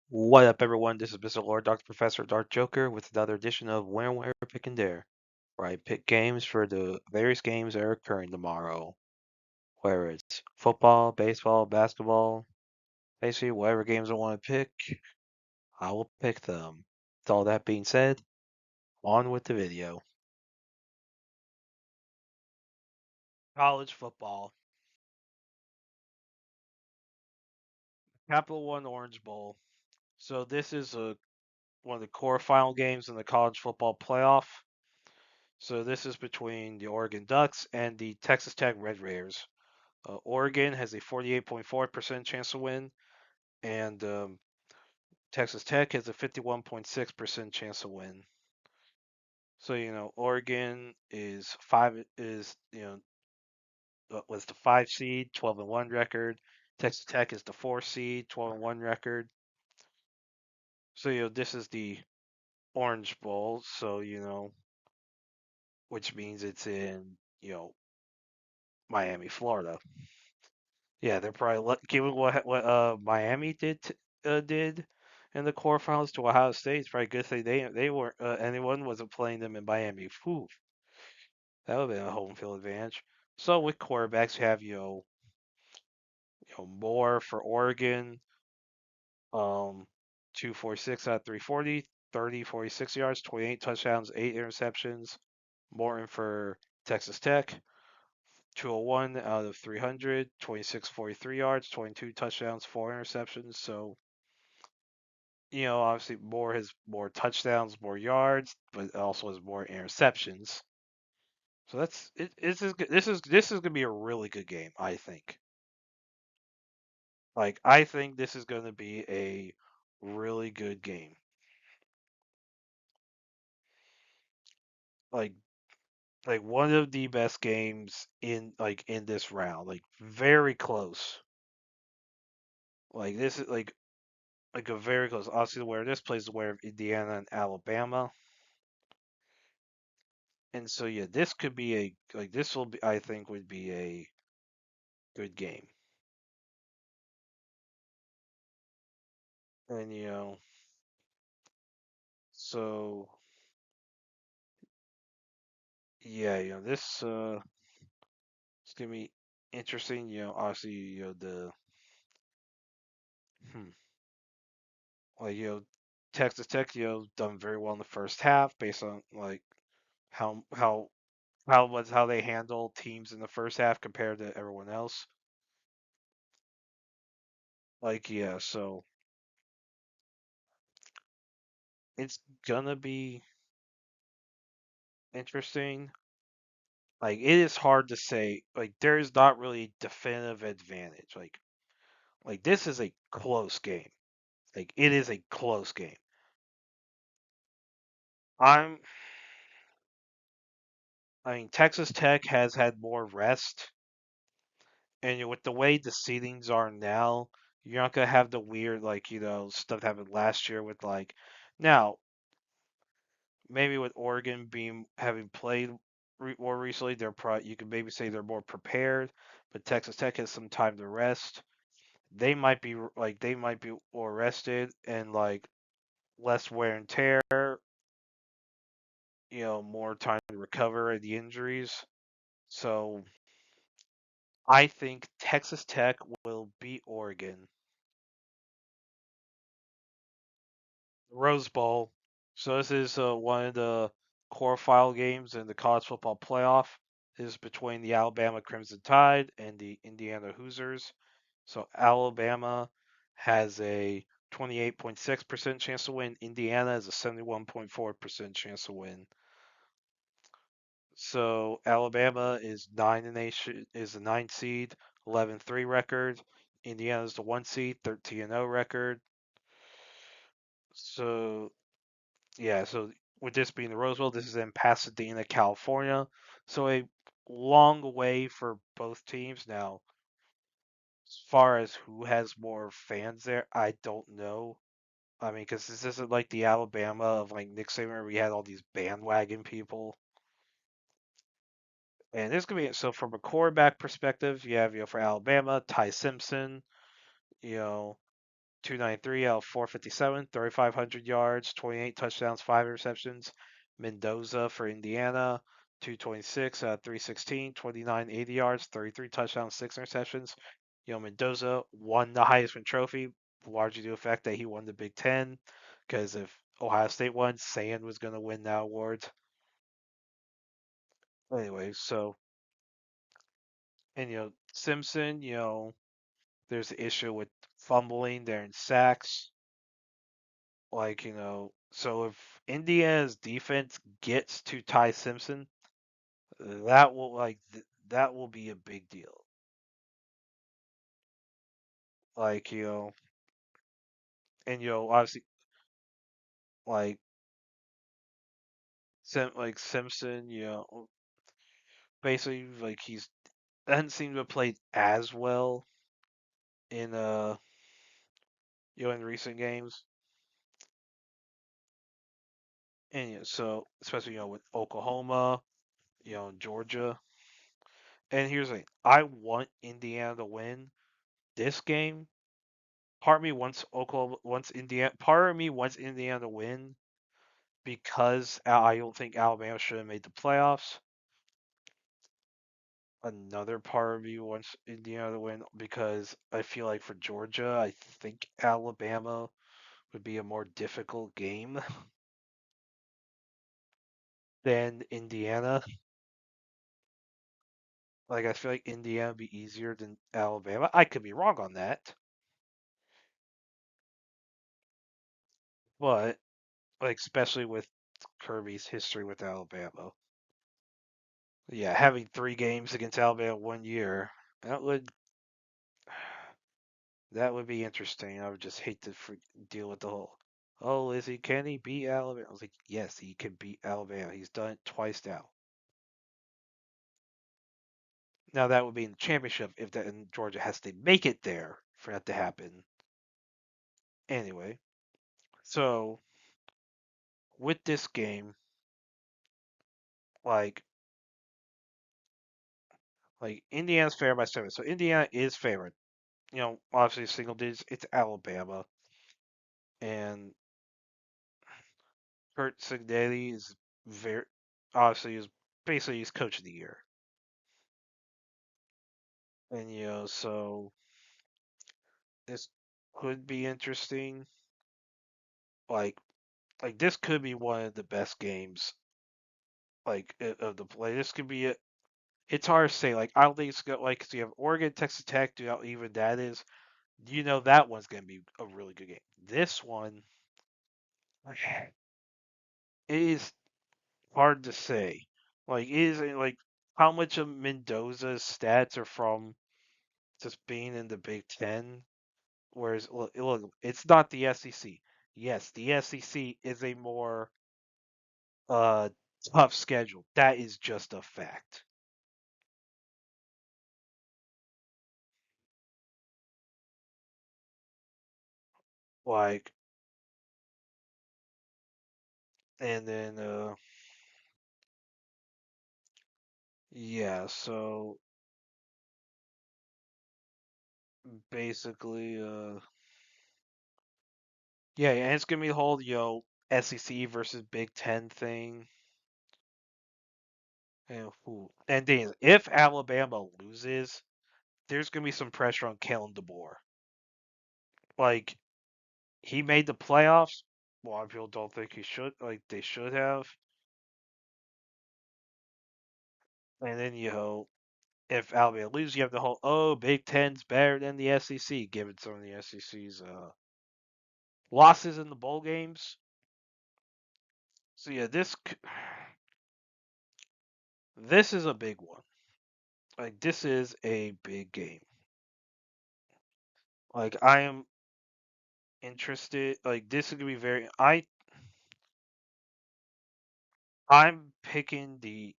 What up, everyone? This is Mr. Lord, Dr. Professor, Dark Joker, with another edition of Where, Pick, and Dare, where I pick games for the various games that are occurring tomorrow. Whether it's football, baseball, basketball, basically whatever games I want to pick, I will pick them. With all that being said, on with the video. College football. Capital One Orange Bowl. So this is one of the quarterfinal games in the college football playoff. So this is between the Oregon Ducks and the Texas Tech Red Raiders. Oregon has a 48.4% chance to win, and Texas Tech has a 51.6% chance to win. So Oregon was the 5 seed, 12-1 record. Texas Tech is the 4 seed, 12-1 record. So this is the Orange Bowl. So which means it's in Miami, Florida. Yeah, they're probably given what Miami did in the quarterfinals to Ohio State. It's probably a good thing they weren't anyone wasn't playing them in Miami. Whew, that would have been a home field advantage. So with quarterbacks, you have Moore for Oregon, um, 246 out of 340, 30, 46 yards, 28 touchdowns, 8 interceptions. Morton for Texas Tech, 201 out of 300, 26, 43 yards, 22 touchdowns, 4 interceptions. So obviously Moore has more touchdowns, more yards, but also has more interceptions. So that's it. This is gonna be a really good game, I think. Like I think this is gonna be a really good game. Like like one of the best games in this round. Like very close. Like this is like a very close. Obviously, where this plays is where Indiana and Alabama. And so yeah, this could be this will be I think would be a good game. And so yeah, it's gonna be interesting. Obviously, the hmm, like Texas Tech, done very well in the first half based on like how how how they handle teams in the first half compared to everyone else. Like yeah, so it's gonna be interesting. Like it is hard to say. Like there is not really definitive advantage. Like this is a close game. Like it is a close game. I'm I mean, Texas Tech has had more rest, and with the way the seedings are now, you're not gonna have the weird stuff that happened last year with now maybe with Oregon being having played more recently, they're probably you could maybe say they're more prepared, but Texas Tech has some time to rest. They might be more rested and less wear and tear, more time to recover the injuries. So I think Texas Tech will beat Oregon. Rose Bowl. So this is one of the quarterfinal games in the college football playoff. This is between the Alabama Crimson Tide and the Indiana Hoosiers. So Alabama has a 28.6% chance to win. Indiana has a 71.4% chance to win. So Alabama is 9 and 8 is the 9 seed, 11-3 record. Indiana is the 1 seed, 13-0 record. So yeah, so with this being the Rose Bowl, this is in Pasadena, California. So a long way for both teams. Now, as far as who has more fans there, I don't know. I mean, because this isn't like the Alabama of Nick Saban, where we had all these bandwagon people. And this could be so from a quarterback perspective, you have for Alabama, Ty Simpson, you know, 293 out of 457, 3,500 yards, 28 touchdowns, 5 interceptions. Mendoza for Indiana, 226 out of 316, 29 80 yards, 33 touchdowns, 6 interceptions. Mendoza won the Heisman Trophy, largely due to the fact that he won the Big Ten. Because if Ohio State won, Sand was going to win that award. Anyway, so, and, Simpson, there's the issue with fumbling there in sacks. Like, so if Indiana's defense gets to Ty Simpson, that will be a big deal. Like, and obviously like Simpson, basically like he's doesn't seem to have played as well in in recent games. And so especially with Oklahoma, Georgia. And here's the thing, I want Indiana to win this game. Part of me wants Oklahoma, wants Indiana. Part of me wants Indiana to win because I don't think Alabama should have made the playoffs. Another part of me wants Indiana to win because I feel like for Georgia, I think Alabama would be a more difficult game than Indiana. Like I feel like Indiana would be easier than Alabama. I could be wrong on that, but like especially with Kirby's history with Alabama. Yeah, having 3 games against Alabama 1 year, that would that would be interesting. I would just hate to deal with the whole. Oh, can he beat Alabama? I was like, yes, he can beat Alabama. He's done it twice now. Now that would be in the championship if that and Georgia has to make it there for that to happen. Anyway, so with this game, like Indiana's favored by 7, so Indiana is favored. Obviously single digits. It's Alabama, and Kurt Cignetti is very obviously is basically he's coach of the year, and so this could be interesting. Like this could be one of the best games of the play. This could be it. It's hard to say. Like I don't think it's good. Like 'cause you have Oregon, Texas Tech. Do how even that is. That one's gonna be a really good game. This one, it is hard to say. Like is it like how much of Mendoza's stats are from just being in the Big Ten? Whereas look, it's not the SEC. Yes, the SEC is a more uh tough schedule. That is just a fact. Like and then yeah, so basically yeah, and it's gonna be the whole SEC versus Big Ten thing. And then if Alabama loses, there's gonna be some pressure on Kalen DeBoer. Like he made the playoffs. A lot of people don't think he should. Like they should have. And then if Alabama loses, you have the whole Big Ten's better than the SEC, given some of the SEC's losses in the bowl games. So yeah, this is a big one. Like this is a big game. Like I am interested. Like this is gonna be very. I'm picking the.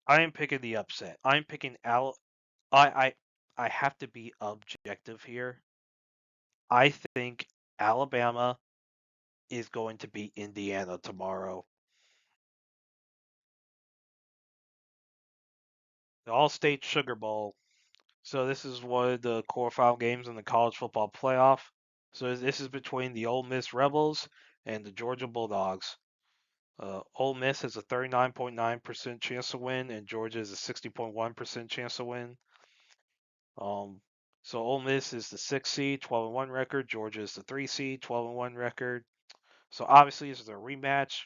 I am picking the upset. I'm picking Al. I I have to be objective here. I think Alabama is going to beat Indiana tomorrow. The All-State Sugar Bowl. So this is one of the quarterfinal games in the college football playoff. So this is between the Ole Miss Rebels and the Georgia Bulldogs. Ole Miss has a 39.9% chance to win, and Georgia has a 60.1% chance to win. Um, so Ole Miss is the 6 seed, 12-1 record. Georgia is the 3 seed, 12-1 record. So obviously this is a rematch.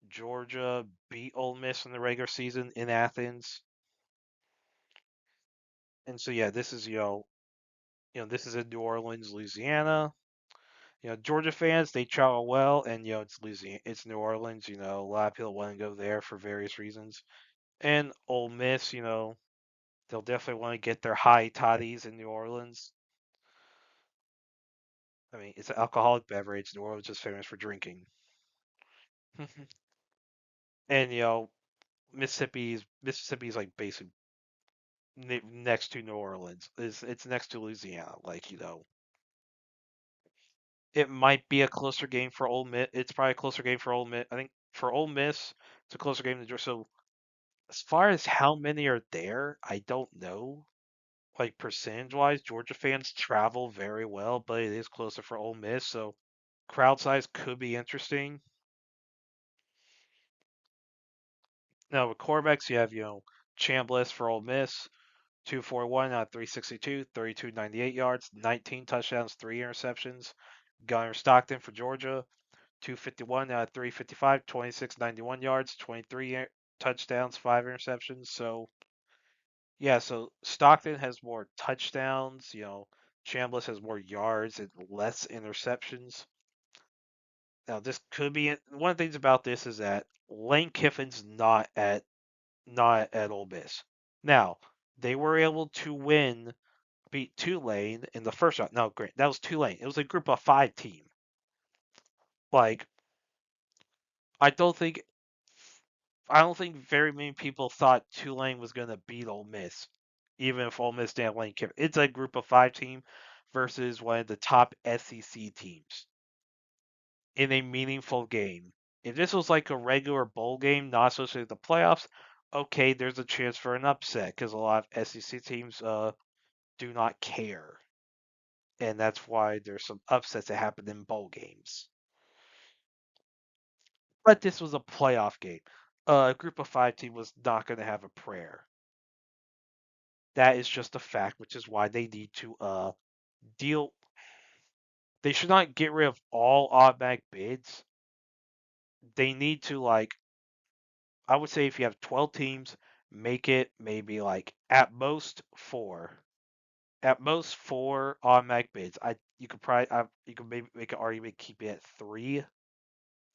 Georgia beat Ole Miss in the regular season in Athens, and so yeah, this is this is in New Orleans, Louisiana. Georgia fans, they travel well, and it's Louisiana, it's New Orleans. A lot of people want to go there for various reasons. And Ole Miss, they'll definitely want to get their high toddies in New Orleans. I mean, it's an alcoholic beverage. New Orleans is famous for drinking. And Mississippi's like basically next to New Orleans. It's next to Louisiana. Like it might be a closer game for Ole Miss. It's probably a closer game for Ole Miss. I think for Ole Miss, it's a closer game than Georgia. So as far as how many are there, I don't know. Like percentage wise, Georgia fans travel very well, but it is closer for Ole Miss, so crowd size could be interesting. Now with quarterbacks, you have Chambliss for Ole Miss, 241 out of 362, 32.98 yards, 19 touchdowns, 3 interceptions. Gunnar Stockton for Georgia, 251 out of 355, 26.91 yards, 23 touchdowns, 5 interceptions. So yeah, so Stockton has more touchdowns, Chambliss has more yards and less interceptions. Now this could be one of the things about this is that Lane Kiffin's not at Ole Miss. Now, they were able to beat Tulane in the first round. No, great. That was Tulane. It was a group of 5 team. Like, I don't think I don't think very many people thought Tulane was going to beat Ole Miss, even if Ole Miss didn't Lane Kiffin. It's a group of 5 team versus one of the top SEC teams in a meaningful game. If this was like a regular bowl game, not associated with the playoffs, okay, there's a chance for an upset because a lot of SEC teams do not care, and that's why there's some upsets that happen in bowl games. But this was a playoff game. A group of 5 team was not going to have a prayer. That is just a fact, which is why they need to deal. They should not get rid of all automatic bids. They need to I would say if you have 12 teams, make it maybe like at most 4. At most 4 automatic bids. You could probably you could maybe make an argument keep it at 3.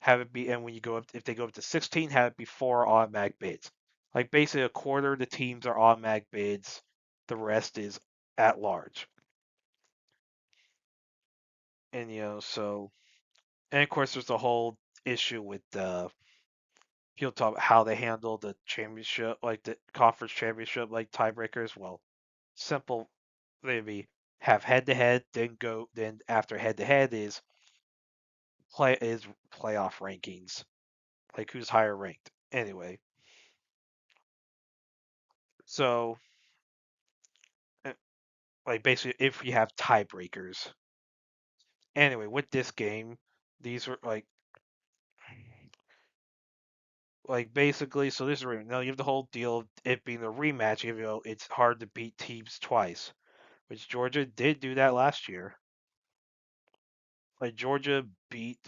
Have it be, and when you go up, if they go up to 16, have it be 4 automatic bids. Like basically a quarter of the teams are automatic bids, the rest is at large. And and of course there's the whole issue with people talk about how they handle the championship, like the conference championship, like tiebreakers. Well, simple, maybe have head to head, then after head to head is playoff rankings, like who's higher ranked. Anyway, so uh, like basically if you have tiebreakers. Anyway, with this game, these were like basically, so this is now you have the whole deal of it being a rematch. It's hard to beat teams twice, which Georgia did do that last year. Like Georgia beat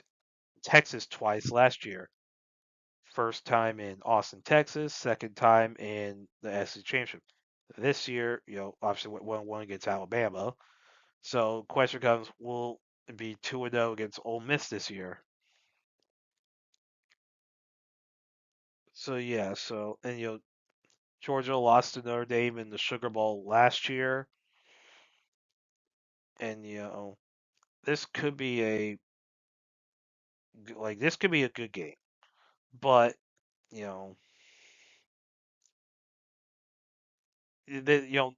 Texas twice last year. First time in Austin, Texas. Second time in the SEC championship. This year, obviously went 1-1 against Alabama. So question comes: will it be 2-0 against Ole Miss this year? So yeah, and Georgia lost to Notre Dame in the Sugar Bowl last year, and this could be this could be a good game, but you know the, you know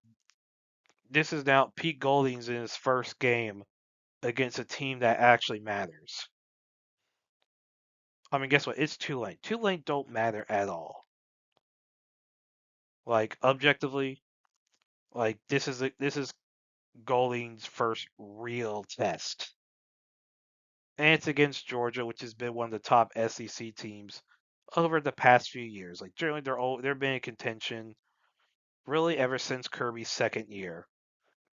this is now Pete Golding's in his first game against a team that actually matters. I mean, guess what? It's Tulane. Tulane don't matter at all. Like objectively, like this is Golding's first real test. and it's against Georgia, which has been one of the top SEC teams over the past few years. Like generally, they've been in contention really ever since Kirby's second year.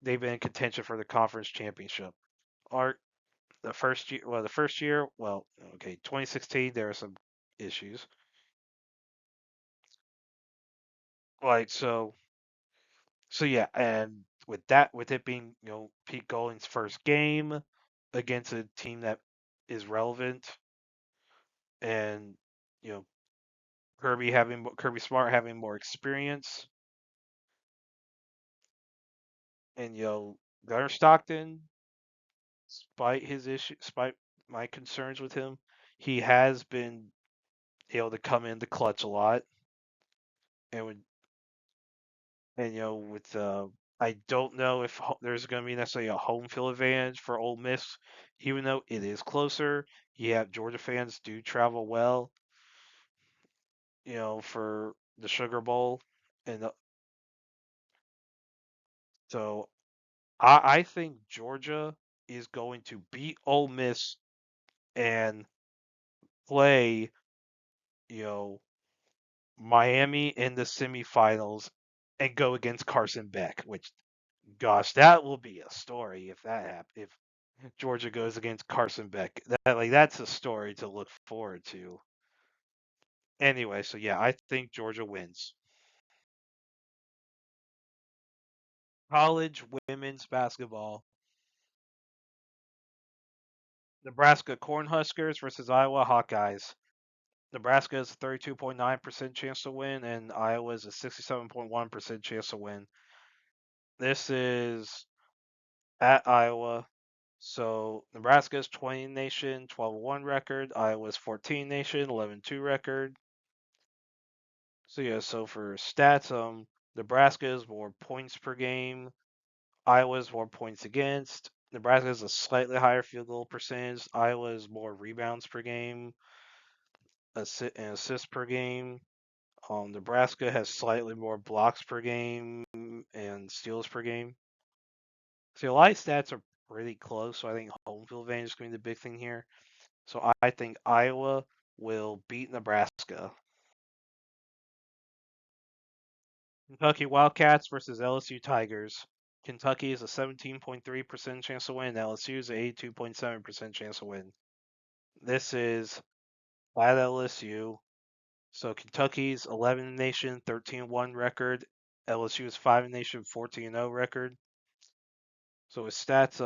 They've been in contention for the conference championship. Or okay, 2016 there were some issues. Like so yeah, and with it being Pete Golding's first game against a team that is relevant, and you know Kirby Smart having more experience, and Gunnar Stockton, despite my concerns with him, he has been able to come in the clutch a lot, and would and with I don't know if there's going to be necessarily a home field advantage for Ole Miss, even though it is closer. Yeah, Georgia fans do travel well, for the Sugar Bowl, and so I think Georgia is going to beat Ole Miss and play, you know, Miami in the semifinals and go against Carson Beck, which, gosh, that will be a story if that happens. If Georgia goes against Carson Beck, that's a story to look forward to. Anyway, so yeah, I think Georgia wins. College women's basketball. Nebraska Cornhuskers versus Iowa Hawkeyes. Nebraska has a 32.9% chance to win, and Iowa has a 67.1% chance to win. This is at Iowa. So Nebraska's 20 nation, 12-1 record. Iowa's 14 nation, 11-2 record. So yeah, so for stats, Nebraska is more points per game. Iowa's more points against. Nebraska has a slightly higher field goal percentage. Iowa is more rebounds per game, and assists per game. Nebraska has slightly more blocks per game and steals per game. So a lot of stats are pretty close. So I think home field advantage is going to be the big thing here. So I think Iowa will beat Nebraska. Kentucky Wildcats versus LSU Tigers. Kentucky is a 17.3% chance to win. LSU is a 82.7% chance to win. This is at LSU. So Kentucky's 11 nation, 13-1 record. LSU is 5 nation, 14-0 record. So with stats,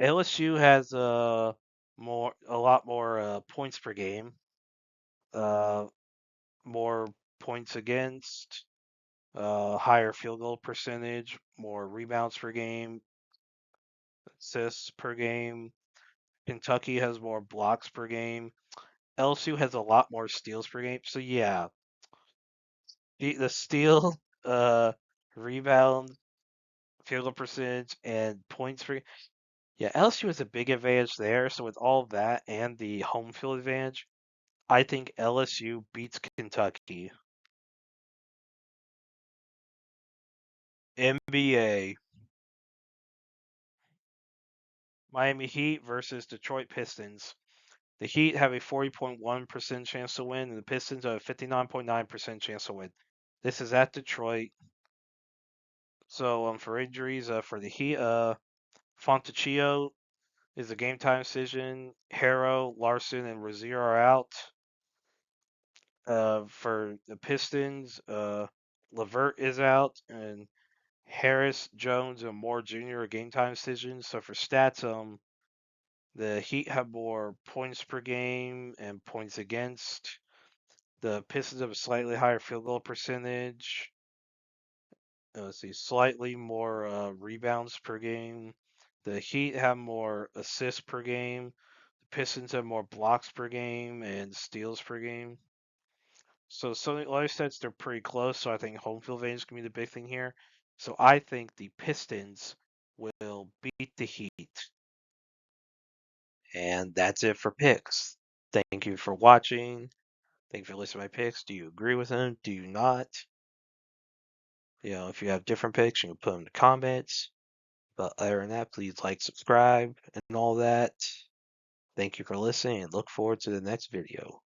LSU has a lot more points per game, uh, more points against, higher field goal percentage, more rebounds per game, assists per game. Kentucky has more blocks per game. LSU has a lot more steals per game. So yeah, the steal, uh, rebound, field goal percentage, and points per. Yeah, LSU has a big advantage there. So with all of that and the home field advantage, I think LSU beats Kentucky. NBA. Miami Heat versus Detroit Pistons. The Heat have a 40.1% chance to win, and the Pistons have a 59.9% chance to win. This is at Detroit. So for injuries, for the Heat, Fontecchio is a game time decision. Harrow, Larson, and Rozier are out. For the Pistons, Levert is out, and Harris, Jones, and Moore Jr. are game time decisions. So for stats, the Heat have more points per game and points against. The Pistons have a slightly higher field goal percentage. Let's see, slightly more rebounds per game. The Heat have more assists per game. The Pistons have more blocks per game and steals per game. So some other sets they're pretty close. So I think home field advantage is gonna be the big thing here. So I think the Pistons will beat the Heat. And that's it for picks. Thank you for watching. Thank you for listening to my picks. Do you agree with them? Do you not? If you have different picks, you can put them in the comments. But other than that, please like, subscribe, and all that. Thank you for listening and look forward to the next video.